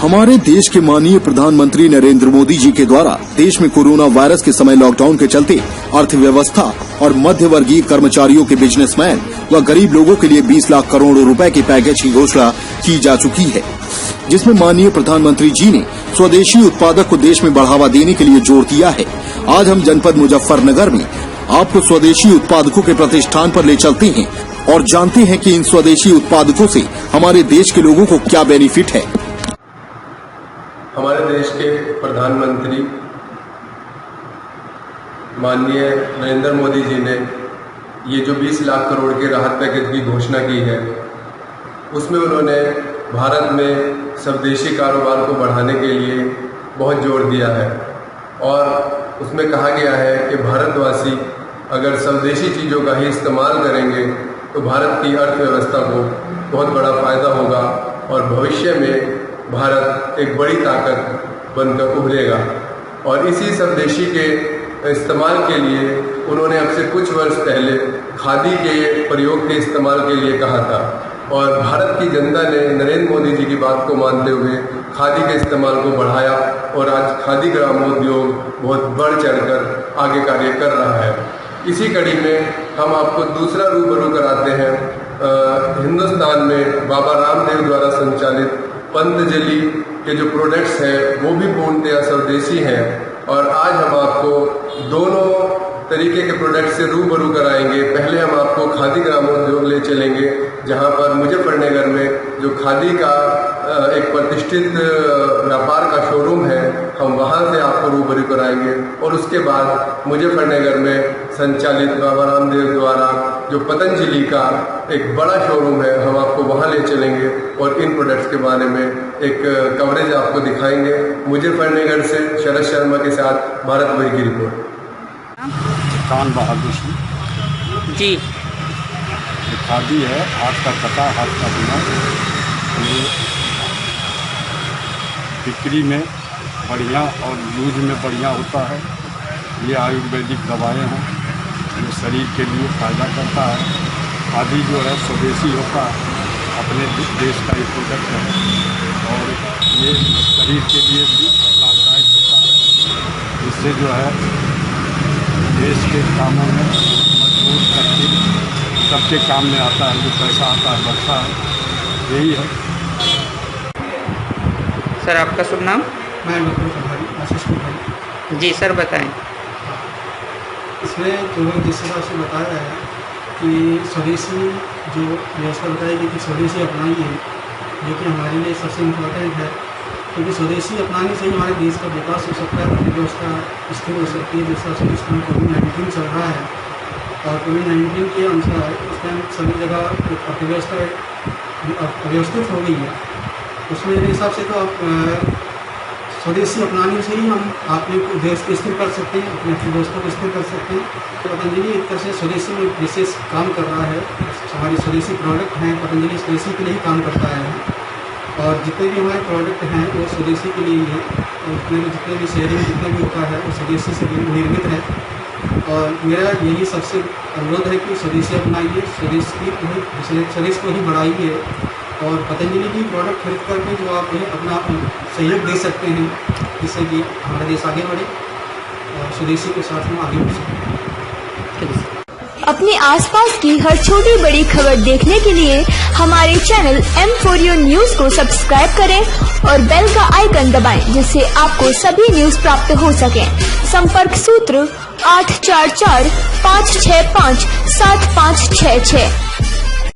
हमारे देश के माननीय प्रधानमंत्री नरेंद्र मोदी जी के द्वारा देश में कोरोना वायरस के समय लॉकडाउन के चलते अर्थव्यवस्था और मध्य वर्गीय कर्मचारियों के बिजनेसमैन व गरीब लोगों के लिए 20 लाख करोड़ रुपए के पैकेज की घोषणा की जा चुकी है, जिसमें माननीय प्रधानमंत्री जी ने स्वदेशी उत्पादक को देश में बढ़ावा देने के लिए जोर दिया है। आज हम जनपद मुजफ्फरनगर में आपको स्वदेशी उत्पादकों के प्रतिष्ठान पर ले चलते हैं और जानते हैं कि इन स्वदेशी उत्पादकों से हमारे देश के लोगों को क्या बेनिफिट है। हमारे देश के प्रधानमंत्री माननीय नरेंद्र मोदी जी ने ये जो 20 लाख करोड़ के राहत पैकेज की घोषणा की है, उसमें उन्होंने भारत में स्वदेशी कारोबार को बढ़ाने के लिए बहुत जोर दिया है और उसमें कहा गया है कि भारतवासी अगर स्वदेशी चीज़ों का ही इस्तेमाल करेंगे तो भारत की अर्थव्यवस्था को बहुत बड़ा फायदा होगा और भविष्य में भारत एक बड़ी ताकत बनकर उभरेगा। और इसी स्वदेशी के इस्तेमाल के लिए उन्होंने अब से कुछ वर्ष पहले खादी के प्रयोग के इस्तेमाल के लिए कहा था और भारत की जनता ने नरेंद्र मोदी जी की बात को मानते हुए खादी के इस्तेमाल को बढ़ाया और आज खादी ग्रामोद्योग बहुत बढ़ चढ़कर आगे कार्य कर रहा है। इसी कड़ी में हम आपको दूसरा रूबरू कराते हैं। हिंदुस्तान में बाबा रामदेव द्वारा संचालित पतंजलि के जो प्रोडक्ट्स हैं वो भी पूर्णतया स्वदेशी हैं और आज हम आपको दोनों तरीके के प्रोडक्ट से रूबरू कराएंगे। पहले हम आपको खादी ग्रामोद्योग ले चलेंगे, जहां पर मुजफ्फरनगर में जो खादी का एक प्रतिष्ठित व्यापार का शोरूम है, हम वहां से आपको रूबरू कराएंगे और उसके बाद मुजफ्फरनगर में संचालित बाबा रामदेव द्वारा जो पतंजलि का एक बड़ा शोरूम है, हम आपको वहां ले चलेंगे और इन प्रोडक्ट्स के बारे में एक कवरेज आपको दिखाएंगे। मुजफ्फरनगर से शरद शर्मा के साथ भारत वही की रिपोर्ट। कान बहादुर सिंह जी। खादी है, हाथ का कटा, हाथ का बुना। ये बिक्री में बढ़िया और यूज में बढ़िया होता है। ये आयुर्वेदिक दवाएं हैं, ये शरीर के लिए फ़ायदा करता है। खादी जो है स्वदेशी होता है, अपने देश का एक प्रोडक्ट है और ये शरीर के लिए भी लाभदायक होता है। इससे जो है देश के कामों में मजबूत करके सबके काम में आता है, जो पैसा आता है बढ़ता है, यही है। सर आपका शुभ नाम? मैं डॉक्टर आशीष कुमार। जी सर बताएं। इसमें जो जिस हिसाब से बताया है कि स्वदेशी जो व्यवस्था बताई गई कि स्वदेशी अपनाइए, जो कि हमारे लिए सबसे इम्पोर्टेंट है, क्योंकि स्वदेशी अपनाने से ही हमारे देश का विकास हो सकता है, अर्थव्यवस्था स्थिर हो सकती है। जिस हिसाब से इस टाइम कोविड-19 चल रहा है और कोविड-19 के अनुसार इस टाइम सभी जगह अर्थव्यवस्था अव्यवस्थित हो गई है। उसमें मेरे हिसाब से तो आप स्वदेशी अपनाने से ही हम अपने देश को स्थिर कर सकते हैं, अपनी अर्थव्यवस्था को स्थिर कर सकते हैं। तो पतंजलि एक तरह से स्वदेशी में विशेष काम कर रहा है। हमारी स्वदेशी प्रोडक्ट हैं, पतंजलि स्वदेशी के लिए ही काम करता है और जितने भी हमारे प्रोडक्ट हैं वो स्वदेशी के लिए ही है। उसमें जितने भी शेयरिंग जितना भी होता है वो स्वदेशी से निर्मित है और मेरा यही सबसे अनुरोध है कि स्वदेशी अपनाइए, स्वदेश को ही बढ़ाइए और पतंजलि की प्रोडक्ट खरीद करके जो आप अपना सहयोग दे सकते हैं, जिससे कि हमारा देश आगे बढ़े और स्वदेशी के साथ हम आगे बढ़ सकते। अपने आसपास की हर छोटी बड़ी खबर देखने के लिए हमारे चैनल M4U न्यूज को सब्सक्राइब करें और बेल का आइकन दबाएं, जिससे आपको सभी न्यूज प्राप्त हो सके। संपर्क सूत्र 844 565 7566।